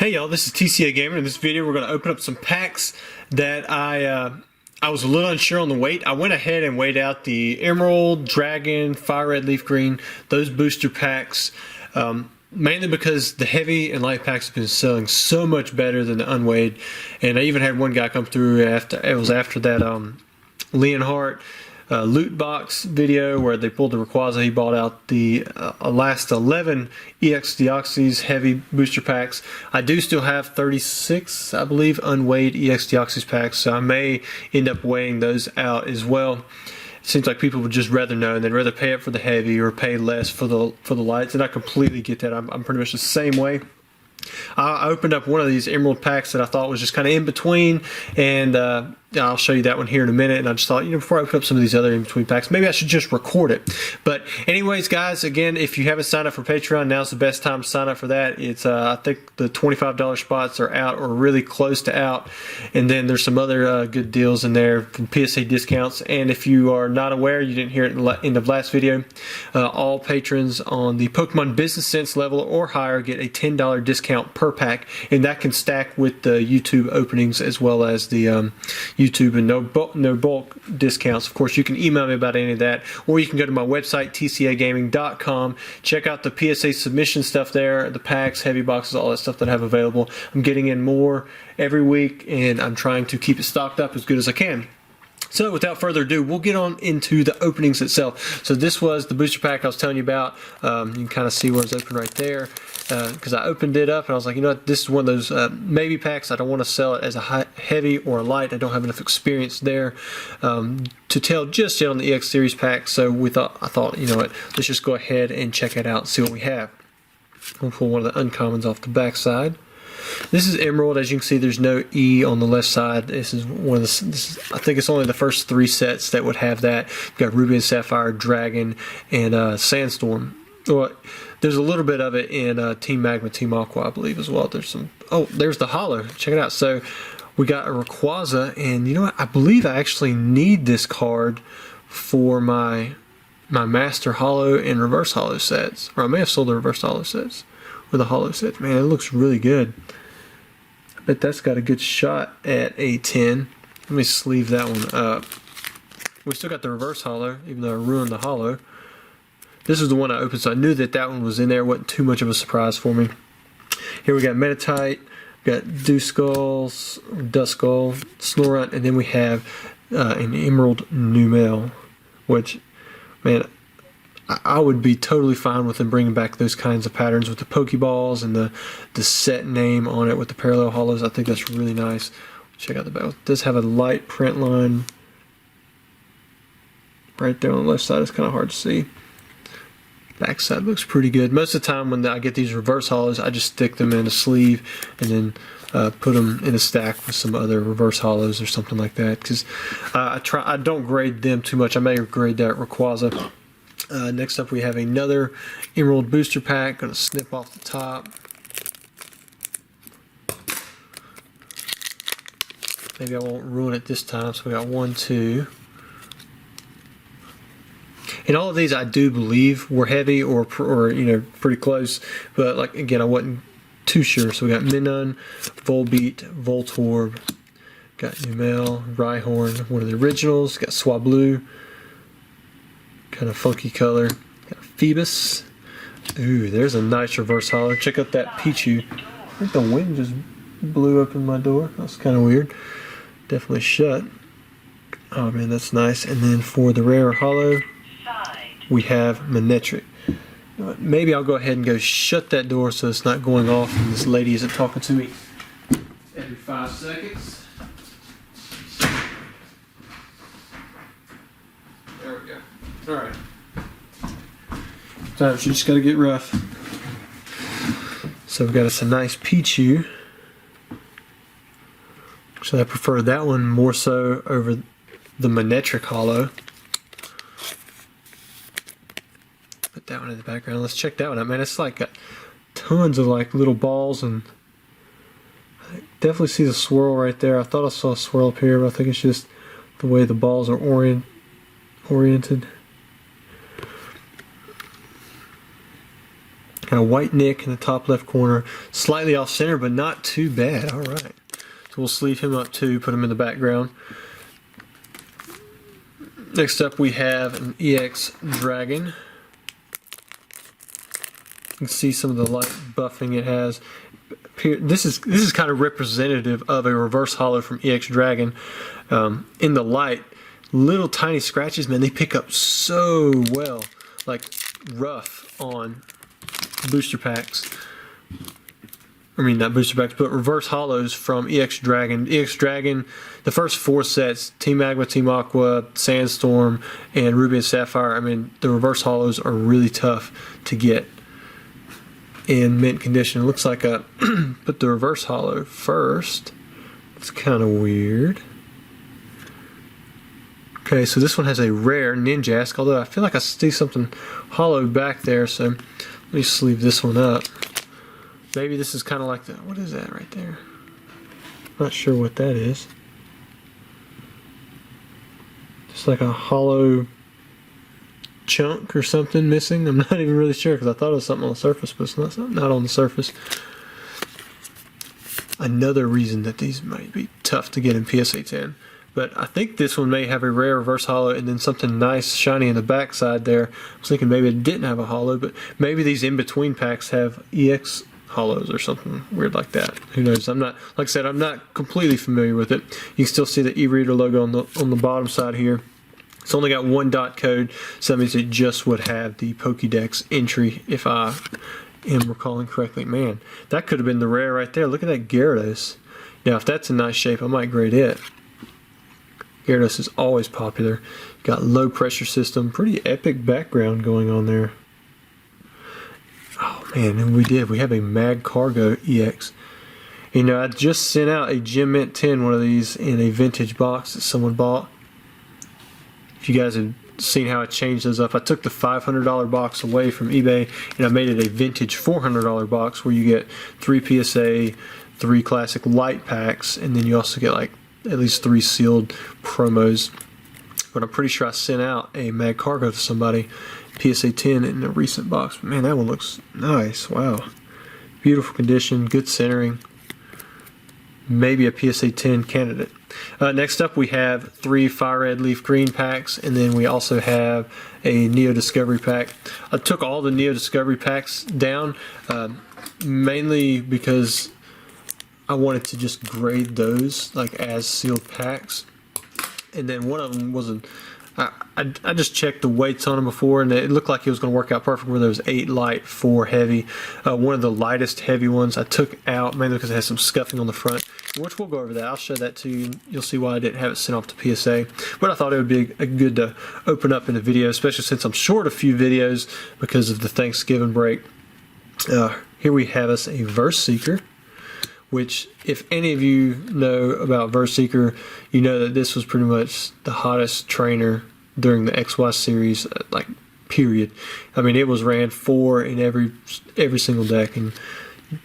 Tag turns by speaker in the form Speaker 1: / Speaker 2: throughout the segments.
Speaker 1: Hey y'all, this is TCA Gamer. In this video we're going to open up some packs that I was a little unsure on the weight. I went ahead and weighed out the Emerald, Dragon, FireRed, LeafGreen, those booster packs, mainly because the heavy and light packs have been selling so much better than the unweighed. And I even had one guy come through after that Leonhardt loot box video where they pulled the Rayquaza. He bought out the last 11 EX Deoxys heavy booster packs. I do still have 36, I believe, unweighed EX Deoxys packs, so I may end up weighing those out as well. It seems like people would just rather know, and they'd rather pay up for the heavy or pay less for the lights, and I completely get that. I'm pretty much the same way. I opened up one of these Emerald packs that I thought was just kind of in between, and I'll show you that one here in a minute. And I just thought, before I open up some of these other in between packs, maybe I should just record it. But anyways, guys, again, if you haven't signed up for Patreon, now's the best time to sign up for that. It's I think the $25 spots are out or really close to out, and then there's some other good deals in there from PSA discounts. And if you are not aware, you didn't hear it in the end of last video, all patrons on the Pokemon Business Sense level or higher get a $10 discount per pack, and that can stack with the YouTube openings as well as the YouTube and no bulk discounts. Of course, you can email me about any of that, or you can go to my website, tcagaming.com. Check out the PSA submission stuff there, the packs, heavy boxes, all that stuff that I have available. I'm getting in more every week, and I'm trying to keep it stocked up as good as I can. So without further ado, we'll get on into the openings itself. So this was the booster pack I was telling you about. You can kind of see where it's open right there. Because I opened it up and I was like, you know what, this is one of those maybe packs. I don't want to sell it as a heavy or a light. I don't have enough experience there to tell just yet on the EX Series pack. So I thought, you know what, let's just go ahead and check it out and see what we have. We'll pull one of the uncommons off the back side. This is Emerald. As you can see, there's no E on the left side. This is one of the. I think it's only the first 3 sets that would have that. You've got Ruby and Sapphire, Dragon, and Sandstorm. Well, there's a little bit of it in Team Magma, Team Aqua, I believe, as well. There's some. Oh, there's the holo. Check it out. So we got a Rayquaza, and you know what? I believe I actually need this card for my Master Holo and Reverse Holo sets, or I may have sold the Reverse Holo sets or the Holo sets. Man, it looks really good. I bet that's got a good shot at a 10. Let me sleeve that one up. We still got the Reverse Holo, even though I ruined the Holo. This is the one I opened, so I knew that one was in there. It wasn't too much of a surprise for me. Here we got Meditite, we got Duskull, Snorunt, and then we have an Emerald Numel, which, man, I would be totally fine with them bringing back those kinds of patterns with the Pokeballs and the set name on it with the parallel holos. I think that's really nice. Check out the back. It does have a light print line right there on the left side. It's kind of hard to see. Back side looks pretty good. Most of the time when I get these reverse holos, I just stick them in a sleeve and then put them in a stack with some other reverse holos or something like that. Because I don't grade them too much. I may grade that Rayquaza. Next up, we have another Emerald booster pack. Going to snip off the top. Maybe I won't ruin it this time. So we got 1, 2. And all of these I do believe were heavy or pretty close, but like again I wasn't too sure. So we got Minun, Volbeat, Voltorb, got Numel, Rhyhorn, one of the originals, got Swablu, kind of funky color, got Phoebus. Ooh, there's a nice reverse holo. Check out that Pichu. I think the wind just blew open my door. That's kind of weird. Definitely shut. Oh man, that's nice. And then for the rare holo, we have Manectric. Maybe I'll go ahead and go shut that door so it's not going off and this lady isn't talking to me every 5 seconds. There we go. Alright. Sometimes you just gotta get rough. So we've got us a nice Pichu. So I prefer that one more so over the Manectric holo. Put that one in the background. Let's check that one out, man. It's like got tons of like little balls, and I definitely see the swirl right there. I thought I saw a swirl up here, but I think it's just the way the balls are oriented. Got a white nick in the top left corner, slightly off center, but not too bad. All right, so we'll sleeve him up too, put him in the background. Next up, we have an EX Dragon. You can see some of the light buffing it has. This is kind of representative of a reverse hollow from EX Dragon. In the light, little tiny scratches, man, they pick up so well, like rough on booster packs. I mean, not booster packs, but reverse hollows from EX Dragon. EX Dragon, the first 4 sets, Team Magma, Team Aqua, Sandstorm, and Ruby and Sapphire, I mean, the reverse hollows are really tough to get in mint condition. It looks like a put the reverse hollow first. It's kind of weird. Okay, so this one has a rare Ninjask, although I feel like I see something hollow back there, so let me sleeve this one up. Maybe this is kind of like the, what is that right there? Not sure what that is. Just like a hollow chunk or something missing. I'm not even really sure because I thought it was something on the surface, but it's not on the surface. Another reason that these might be tough to get in PSA 10. But I think this one may have a rare reverse hollow and then something nice shiny in the back side there. I was thinking maybe it didn't have a hollow, but maybe these in-between packs have EX hollows or something weird like that. Who knows? I'm not, like I said, I'm not completely familiar with it. You can still see the e-reader logo on the bottom side here. It's only got 1 dot code, so that means it just would have the Pokédex entry if I am recalling correctly. Man, that could have been the rare right there. Look at that Gyarados. Now, if that's in nice shape, I might grade it. Gyarados is always popular. Got low pressure system, pretty epic background going on there. Oh man, and we have a Mag Cargo EX. You know, I just sent out a Gem Mint 10, one of these, in a vintage box that someone bought. If you guys have seen how I changed those up, I took the $500 box away from eBay and I made it a vintage $400 box where you get 3 PSA, 3 classic light packs, and then you also get like at least 3 sealed promos. But I'm pretty sure I sent out a Mag Cargo to somebody, PSA 10, in a recent box. But man, that one looks nice. Wow. Beautiful condition, good centering. Maybe a PSA 10 candidate. Next up, we have 3 FireRed LeafGreen packs, and then we also have a Neo Discovery pack. I took all the Neo Discovery packs down, mainly because I wanted to just grade those like as sealed packs. And then one of them wasn't. I just checked the weights on them before, and it looked like it was going to work out perfect where there was 8 light, 4 heavy. One of the lightest heavy ones I took out mainly because it has some scuffing on the front, which we'll go over that. I'll show that to you. You'll see why I didn't have it sent off to PSA. But I thought it would be good to open up in a video, especially since I'm short a few videos because of the Thanksgiving break. Here we have us a Verse Seeker, which if any of you know about Verse Seeker, you know that this was pretty much the hottest trainer during the XY series, like period. I mean, it was ran 4 in every single deck, and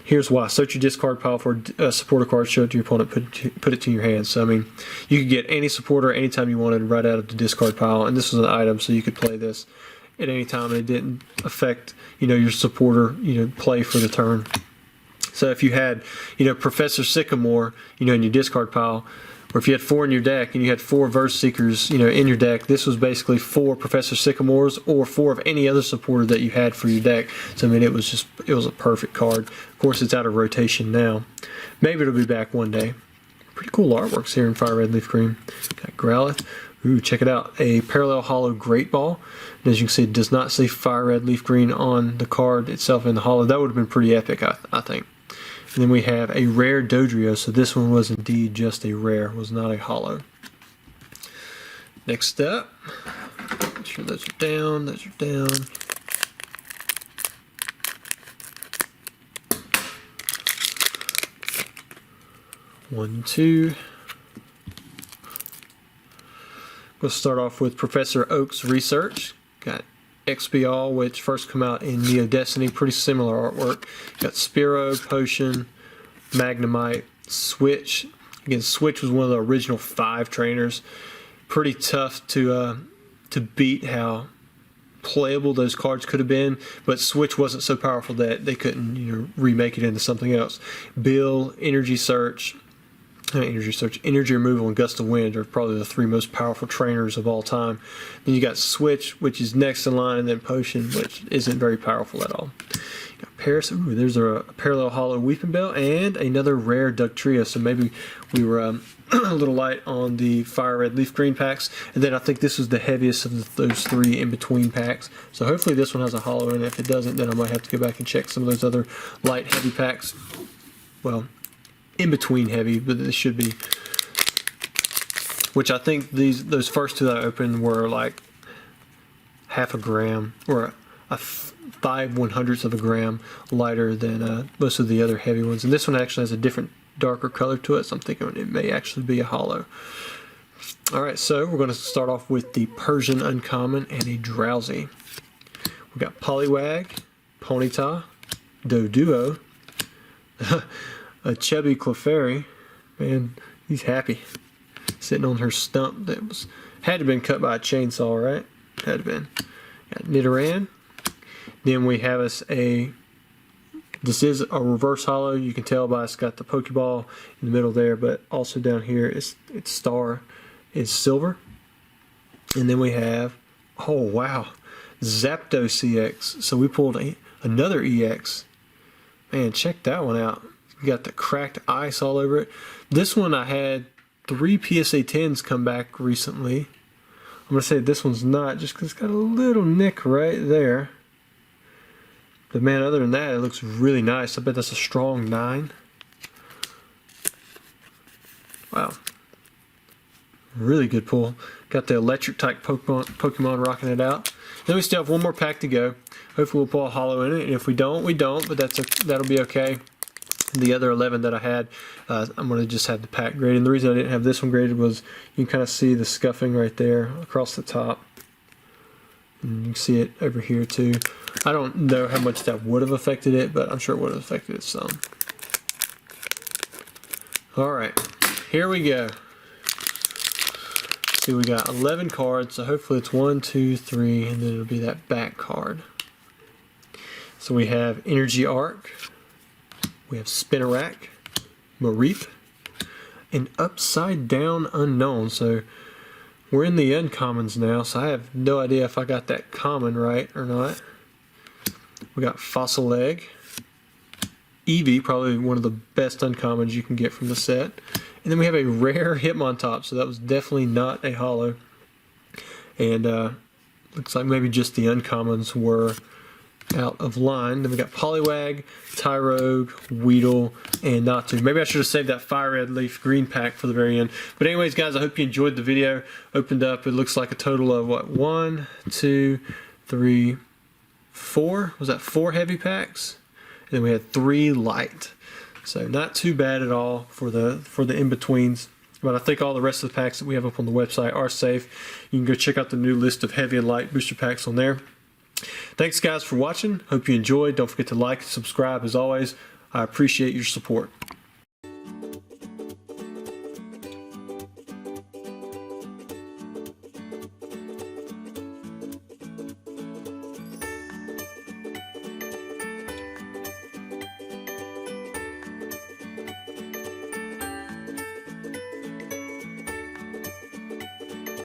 Speaker 1: here's why. Search your discard pile for a supporter card, show it to your opponent, put it to your hand. So I mean, you could get any supporter anytime you wanted right out of the discard pile, and this was an item, so you could play this at any time, and it didn't affect, you know, your supporter, you know, play for the turn. So if you had, you know, Professor Sycamore, you know, in your discard pile, or if you had 4 in your deck and you had 4 Verse Seekers, you know, in your deck, this was basically 4 Professor Sycamores or 4 of any other supporter that you had for your deck. So I mean, it was a perfect card. Of course, it's out of rotation now. Maybe it'll be back one day. Pretty cool artworks here in FireRed LeafGreen. Got Growlithe. Ooh, check it out. A parallel hollow Great Ball. And as you can see, it does not say FireRed LeafGreen on the card itself in the hollow. That would have been pretty epic, I think. And then we have a rare Dodrio, so this one was indeed just a rare, was not a hollow. Next up, make sure those are down, those are down. One, two. We'll start off with Professor Oak's Research. Got XBL, which first come out in Neo Destiny, pretty similar artwork. Got Spearow, Potion, Magnemite, Switch. Again, Switch was one of the original 5 trainers. Pretty tough to beat how playable those cards could have been, but Switch wasn't so powerful that they couldn't, you know, remake it into something else. Bill, Energy Removal, and Gust of Wind are probably the 3 most powerful trainers of all time. Then you got Switch, which is next in line, and then Potion, which isn't very powerful at all. You got Paris. Ooh, there's a parallel hollow Weeping Bell and another rare Dugtrio. So maybe we were a little light on the FireRed LeafGreen packs, and then I think this was the heaviest of those 3 in between packs. So hopefully this one has a hollow in it. If it doesn't, then I might have to go back and check some of those other light heavy packs. Well, in between heavy, but this should be, which I think those first 2 that I opened were like half a gram or a 5/100th of a gram lighter than most of the other heavy ones. And this one actually has a different darker color to it, so I'm thinking it may actually be a hollow. Alright, so we're going to start off with the Persian Uncommon and a Drowsy. We've got Poliwag, Ponyta, Doduo, a chubby Clefairy. Man, he's happy. Sitting on her stump that had to have been cut by a chainsaw, right? Had to have been. Got Nidoran. Then we have us this is a reverse hollow. You can tell by it's got the Pokeball in the middle there, but also down here its star is silver. And then we have, oh wow, Zapdos EX. So we pulled another EX. Man, check that one out. We got the cracked ice all over it. This one I had 3 PSA 10s come back recently. I'm going to say this one's not, just because it's got a little nick right there. But man, other than that, it looks really nice. I bet that's a strong 9. Wow. Really good pull. Got the electric type Pokemon rocking it out. Then we still have 1 more pack to go. Hopefully we'll pull a hollow in it. And if we don't, we don't. But that'll be okay. The other 11 that I had, I'm going to just have the pack graded. And the reason I didn't have this one graded was you can kind of see the scuffing right there across the top. And you can see it over here too. I don't know how much that would have affected it, but I'm sure it would have affected it some. Alright, here we go. See, we got 11 cards, so hopefully it's 1, 2, 3, and then it'll be that back card. So we have Energy Arc. We have Spinarak, Mareep, and Upside Down Unknown. So we're in the uncommons now, so I have no idea if I got that common right or not. We got Fossil Egg, Eevee, probably one of the best uncommons you can get from the set. And then we have a rare Hitmontop, so that was definitely not a hollow. And looks like maybe just the uncommons were out of line. Then we got Poliwag, Tyrogue, Weedle, and Natu. Maybe I should have saved that FireRed LeafGreen pack for the very end. But anyways, guys, I hope you enjoyed the video. Opened up, it looks like a total of what, 1, 2, 3, 4? Was that 4 heavy packs? And then we had 3 light. So not too bad at all for the in-betweens. But I think all the rest of the packs that we have up on the website are safe. You can go check out the new list of heavy and light booster packs on there. Thanks guys for watching. Hope you enjoyed. Don't forget to like and subscribe as always. I appreciate your support.